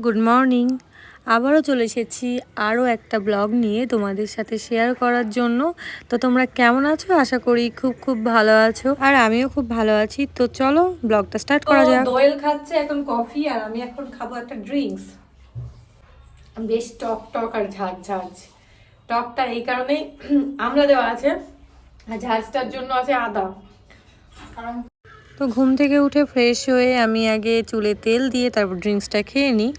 Good morning. আবারও চলে এসেছি আরও একটা ব্লগ নিয়ে তোমাদের সাথে শেয়ার করার জন্য। তো তোমরা কেমন আছো? আশা করি খুব খুব ভালো আছো, আর আমিও খুব ভালো আছি। তো চলো ব্লগটা স্টার্ট করা যাক। দোয়েল খাচ্ছে এখন কফি, আর আমি এখন খাবো একটা ড্রিঙ্কস। বেশ টক টক আর ঝাঁঝ ঝাঁঝ। টকটা এই কারণেই আমলা দেওয়া আছে, আর ঝাঁঝটার জন্য আছে আদা। তো ঘুম থেকে উঠে ফ্রেশ হয়ে আমি আগে চুলে তেল দিয়ে তারপর ড্রিঙ্কসটা খেয়ে নিই,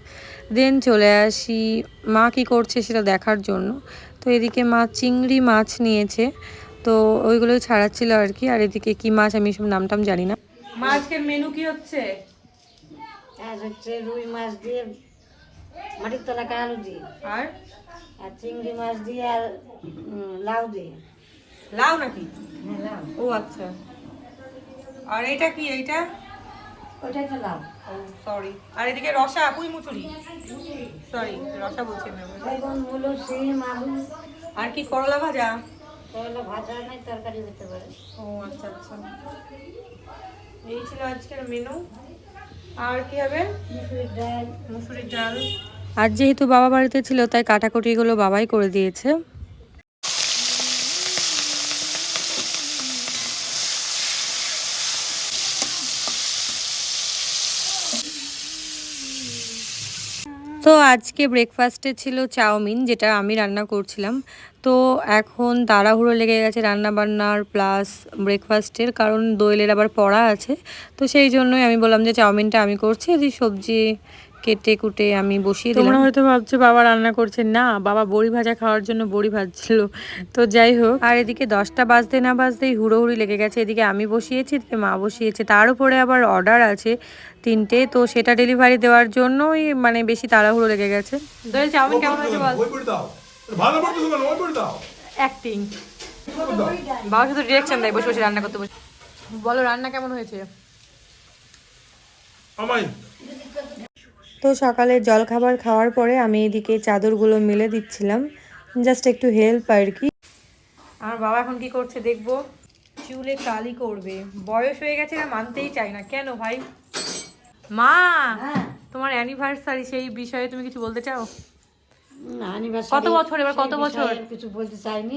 দেন চলে আসি মা কি করছে সেটা দেখার জন্য। তো এদিকে মা চিংড়ি মাছ নিয়েছে, তো ওইগুলোই ছাড়াচ্ছিল আর কি। আর এদিকে কি মাছ আমি সব নামটাম জানি না। মাছের মেনু কি হচ্ছে? রুই মাছ দিয়ে মাটির তলা আলু দিয়ে, আর চিংড়ি মাছ দিয়ে, আর লাউ দিয়ে। লাউ নাকি? হ্যাঁ, লাউ। ও আচ্ছা। আর এটা কি? এইটা ওটাই তো লাউ। ও সরি। আর এদিকে রসা, পুঁই মুচুরি, সরি রসা বলছি না। বেগুন, মূলো, শিম, আলু। আর কি করলা ভাজা? করলা ভাজা নাই, তরকারি হতে পারে। ও আচ্ছা আচ্ছা। এই ছিল আজকের মেনু। আর কি হবে? মুসুরির ডাল। মুসুরির ডাল। আর যেহেতু বাবা বাড়িতে ছিল তাই কাটাকুটিগুলো বাবাই করে দিয়েছে। তো আজকে ব্রেকফাস্টে ছিল চাউমিন, যেটা আমি রান্না করছিলাম। তো এখন তাড়াহুড়ো লেগে গেছে রান্না বান্নার প্লাস ব্রেকফাস্টের, কারণ দোয়েলের আবার পড়া আছে। তো সেই জন্যই আমি বললাম যে চাউমিনটা আমি করছি, যে সবজি কেটে কুটে আমি বসিয়ে দিলাম। তোমরা হয়তো ভাবছো বাবা রান্না করছে, না, বাবা বড়ি ভাজা খাওয়ার জন্য বড়ি ভাজছিল। তো যাই হোক, আর এদিকে 10টা বাজতে না বাজতেই হুড়োহুড়ি লেগে গেছে। এদিকে আমি বসিয়েছি, এদিকে মা বসিয়েছে, তার উপরে আবার অর্ডার আছে 3টে, তো সেটা ডেলিভারি দেওয়ার জন্যই মানে বেশি তাড়াহুড়ো লেগে গেছে। দোয়েল চাউমিন কেমন হয়েছে বল? ভালো করতেছো কেন? ওই করে দাও। অ্যাক্টিং। বাবা শুধু ডিরেকশন দেয় বসে বসে রান্না করতে বসে। বলো রান্না কেমন হয়েছে? আমাই তো সকালে জলখাবার খাওয়ার পরে আমি এদিকে চাদরগুলো মেলে দিচ্ছিলাম, জাস্ট একটু হেল্প আর কি। আর বাবা এখন কি করছে দেখবো। চুলে কালি করবে, বয়স হয়ে গেছে না, মানতেই চাই না। কেন ভাই? মা, তোমার অ্যানিভার্সারি, সেই বিষয়ে তুমি কিছু বলতে চাও? কত বছর এবার? কত বছর? কিছু বলতে চাইনি।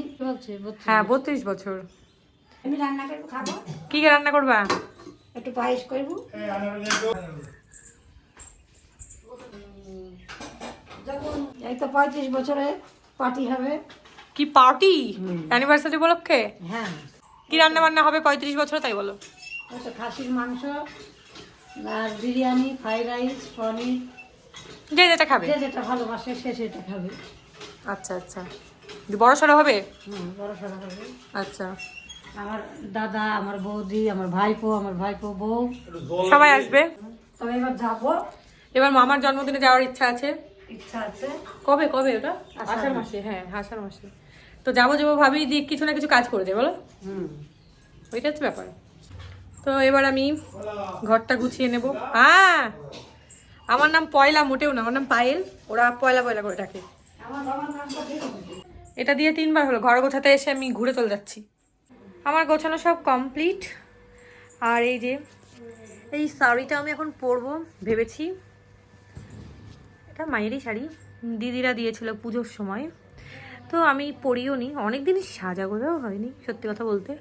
হ্যাঁ 32 বছর। আমি রান্না করবো, খাবো। কি রান্না করবা? একটু পায়েস করবো। যখন এই তো 35 বছরে পার্টি হবে। কি পার্টি? অ্যানিভার্সারি উপলক্ষে? হ্যাঁ। কি রান্না বান্না হবে 35 বছর, তাই বলো? ওই তো খাসির মাংস, আর বিরিয়ানি, ফ্রাইড রাইস, পনির। যে যেটা খাবে, যে যেটা ভালোবাসে সে সেটা খাবে। আচ্ছা আচ্ছা। বড় সড়ো হবে? বড় সড়ো হবে। আচ্ছা। আমার দাদা, আমার বৌদি, আমার ভাইপো বউ সবাই আসবে। তবে এবার যাবো। এবার মামার জন্মদিনে যাওয়ার ইচ্ছা আছে। ইচ্ছা আছে। কবে কবে ওটা? আষাঢ় মাসে। হ্যাঁ আষাঢ় মাসে। তো যাবো যাবো ভাবি, দিয়ে কিছু না কিছু কাজ করে দেয় বলো। ওইটা হচ্ছে ব্যাপার। তো এবার আমি ঘরটা গুছিয়ে নেব। হ্যাঁ, আমার নাম পয়লা মোটেও না, আমার নাম পায়েল। ওরা পয়লা পয়লা করে ডাকে। এটা দিয়ে 3বার হলো। ঘর গোছাতে এসে আমি ঘুরে চলে যাচ্ছি। আমার গোছানো সব কমপ্লিট। আর এই যে এই শাড়িটা আমি এখন পরবো ভেবেছি। এটা মায়েরই শাড়ি, দিদিরা দিয়েছিল পুজোর সময়। তো আমি পরিও নি, অনেকদিন সাজা গোজাও হয়নি সত্যি কথা বলতে।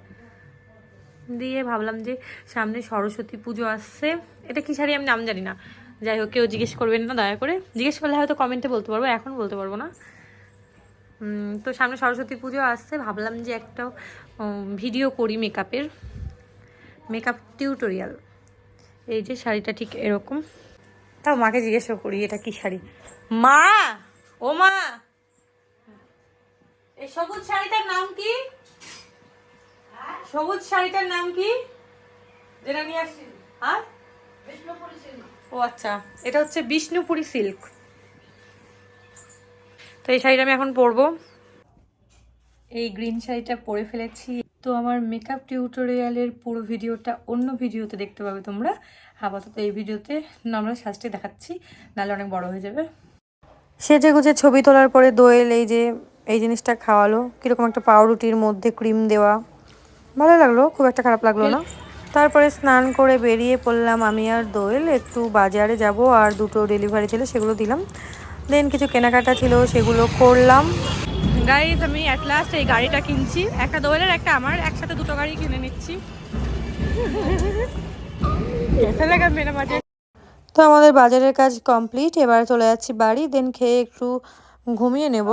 দিয়ে ভাবলাম যে সামনে সরস্বতী পুজো আসছে। এটা কি শাড়ি আমি নাম জানি না, যাই হোক কেউ জিজ্ঞেস করবেন না দয়া করে। জিজ্ঞেস করলে হয়তো কমেন্টে বলতে পারবো, এখন বলতে পারবো না। তো সামনে সরস্বতী পুজো আসছে, ভাবলাম যে একটা ভিডিও করি মেকআপের, মেকআপ টিউটোরিয়াল। এই যে শাড়িটা ঠিক এরকম। তাও মাকে জিজ্ঞেস করি এটা কি শাড়ি। মা, ও মা, এই সবুজ শাড়িটার নাম কি? সবুজ শাড়িটার নাম কি যেটা নিয়ে আসছি? হ্যাঁ, বিষ্ণুপুরি সিল্ক। ও আচ্ছা, এটা হচ্ছে বিষ্ণুপুরি সিল্ক। তো এই শাড়িটা আমি এখন পরবো। এই গ্রিন শাড়িটা পরে ফেলেছি। তো আমার মেকআপ টিউটোরিয়ালের পুরো ভিডিওটা অন্য ভিডিওতে দেখতে পাবে তোমরা। আপাতত এই ভিডিওতে আমরা সাজতে দেখাচ্ছি, নাহলে অনেক বড় হয়ে যাবে। সেজে গুজে ছবি তোলার পরে দোয়েল এই যে এই জিনিসটা খাওয়ালো, কিরকম একটা পাউরুটির মধ্যে ক্রিম দেওয়া। ভালো লাগলো, খুব একটা খারাপ লাগলো না। তারপরে স্নান করে বেরিয়ে পড়লাম আমি আর দোয়েল, একটু বাজারে যাব আর দুটো ডেলিভারি ছিল সেগুলো দিলাম, দেন কিছু কেনাকাটা ছিল সেগুলো করলাম। গাইস আমি অ্যাট লাস্ট এই গাড়িটা কিনছি, একটা দোয়েলের একটা আমার, একসাথে দুটো গাড়ি কিনে নিচ্ছি। তো আমাদের বাজারের কাজ কমপ্লিট, এবার চলে যাচ্ছি বাড়ি, দেন খেয়ে একটু ঘুমিয়ে নেব।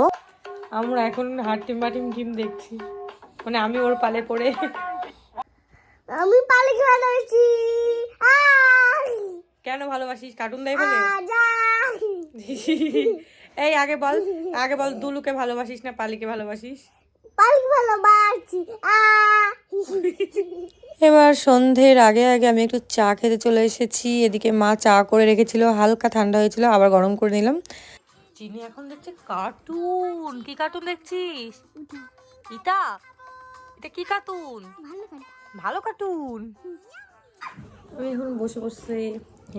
আমরা এখন হাটিম বাটিম টিম দেখছি, মানে আমি ওর পালে পড়ে। আমি পালিয়ে ভালোবাসি। কেন ভালোবাসিস? কার্টুন দেয় বলে? এই আগে বল দুলুকে ভালোবাসিস না পালিকে ভালোবাসিস? পালিয়ে ভালোবাসি। এবার সন্ধ্যের আগে আগে আমি একটু চা খেতে চলে এসেছি। এদিকে মা চা করে রেখেছিল, হালকা ঠান্ডা হয়েছিল, আবার গরম করে নিলাম। চিনি এখন দেখছে কার্টুন। কি কার্টুন দেখছিস? এটা কি কার্টুন? ভালো কার্টুন। আমি এখন বসে বসে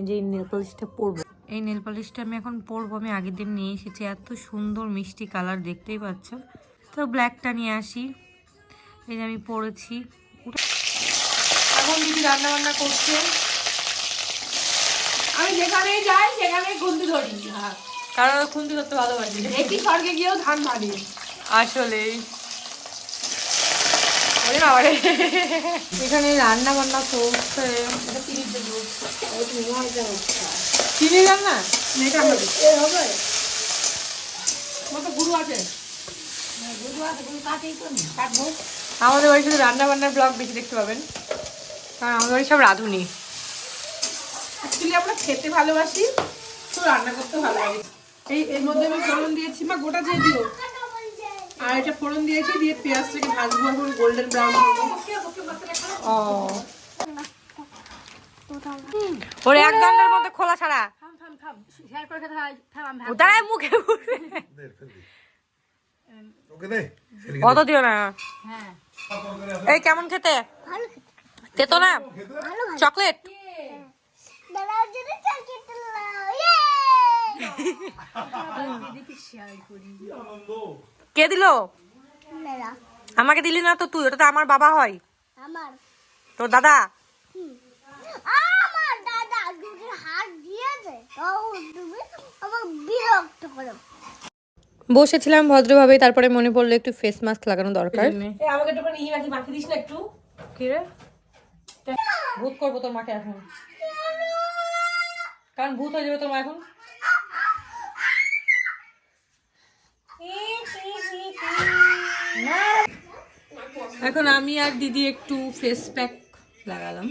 যে নেল পলিশটা পরবো, এই নেল পলিশটা আমি এখন পরবো। আমি আগের দিন নিয়ে এসেছি, এত সুন্দর মিষ্টি কালার, দেখতেই পাচ্ছ। তো ব্ল্যাকটা নিয়ে আসি, এই যে আমি পরেছি। এখন দিদি রান্না বান্না করছে। আমি যেখানে যাই সেখানে খুন্তি ধরি, কারণ খুন্তি ধরতে ভালোবাসি। একটি স্বর্গে গিয়েও ধান মারি। আসলেই এখানে রান্না বান্না করছে। চিনি রান্না গুরু আছে, কাটবো। আমাদের বাড়ি শুধু রান্না বান্নার ব্লগ বেশি দেখতে পাবেন, কারণ আমাদের বাড়ি সব রাঁধুনি। অ্যাকচুয়ালি আমরা খেতে ভালোবাসি, তো রান্না করতে ভালোবাসি। এর মধ্যে আমি ফোড়ন দিয়েছি, মা গোটা দিয়ে দিও। আর এটা ফোড়ন দিয়েছি, দিয়ে পেঁয়াজটাকে ভাজবো এখন গোল্ডেন ব্রাউন করবো। ও ওর এক ঘন্টার মধ্যে খোলা ছাড়া দাঁড়ায় মুখে অত দিও না। এই কেমন খেতে? তেতো না? চকলেট কে দিল? আমাকে দিলি না তো তুই, ওটা তো আমার বাবা হয়। তোর দাদা? আমার দাদা যদি হাত দিয়েছে তাও তুমি আমার বিরক্ত করো। বসেছিলাম ভদ্রভাবে, তারপরে মনে পড়লো একটু ফেস মাস্ক লাগানো দরকার। আমাকে একটু মাখি দিস না একটু। কি রে? ভূত করবো তোর মাকে এখন, কারণ ভূত হয়ে যাবে তোর মা এখন। এখন আমি আর দিদি একটু ফেস প্যাক লাগালাম,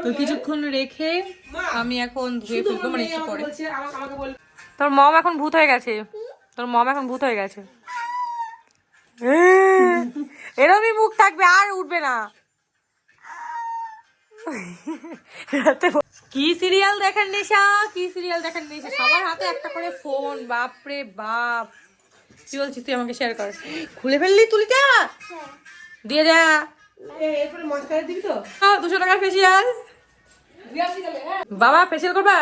তো কিছুক্ষণ রেখে আমি এখন ধুয়ে ফেলবো, মানে একটু পরে। তোর মম এখন ভূত হয়ে গেছে, এরমই মুখ থাকবে, আর উঠবে না। কি সিরিয়াল দেখার নেশা, সবার হাতে একটা করে ফোন। বাপরে বাপ, কি বলছিস তুই? আমাকে শেয়ার কর। খুলে ফেললি তুলিটা? দিয়ে যা। এরপরে মশলা দিবি তো? 200 টাকার ফেসিয়াল। বাবা ফেসিয়াল করবা?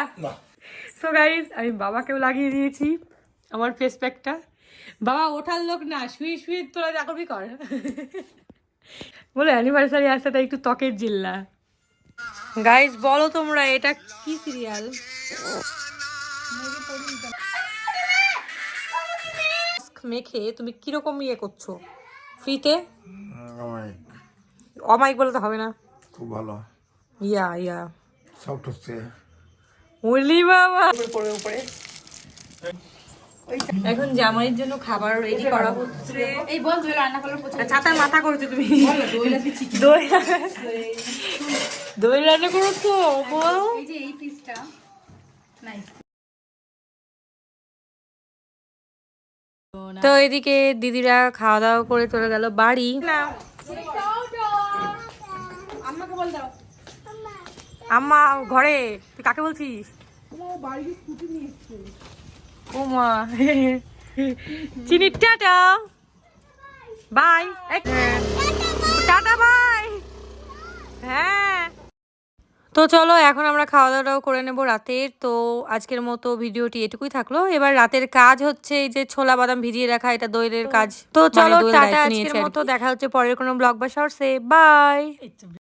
সো গাইস আমি বাবাকেও লাগিয়ে দিয়েছি আমার ফেস প্যাকটা। বাবা ওঠার লোক না, শুয়ে শুয়ে তোরা যা করবি কর। বলে অ্যানিভার্সারি আসছে তাই একটু ত্বকের জিল্লা। গাইস বলো তোমরা এটা কি সিরিয়াল? মেখে তুমি কিরকম ইয়ে করছো ফ্রিতে? অমাইক বলে তো হবে না, খুব ভালো ইয়া সফট হচ্ছে। ওলি বাবা পড়ে উপরে। এখন জামাইয়ের জন্য খাবার রেডি করা হচ্ছে। এই বল তুই রান্না করলে পছন্দ। ছাতার মাথা করেছো তুমি? দই রান্না করেছো? বল। এই যে এই পিসটা নাইস। তো এদিকে দিদিরা খাওয়া দাওয়া করে চলে গেল বাড়ি। আম্মাকে বল দাও। আম্মা ঘরে। তুই কাকে বলছিস? বাড়িতে স্কুটি নিয়ে এসেছে। ও মা চিনি। Tata bye. Tata bye. হ্যাঁ তো চলো এখন আমরা খাওয়া দাওয়াটাও করে নেবো রাতের। তো আজকের মতো ভিডিওটি এটুকুই থাকলো। এবার রাতের কাজ হচ্ছে এই যে ছোলা বাদাম ভিজিয়ে রাখা, এটা দইয়ের কাজ। তো চলো টাটা, আজকের মতো দেখা হচ্ছে পরের কোনো ব্লগ বা শর্টসে। বাই।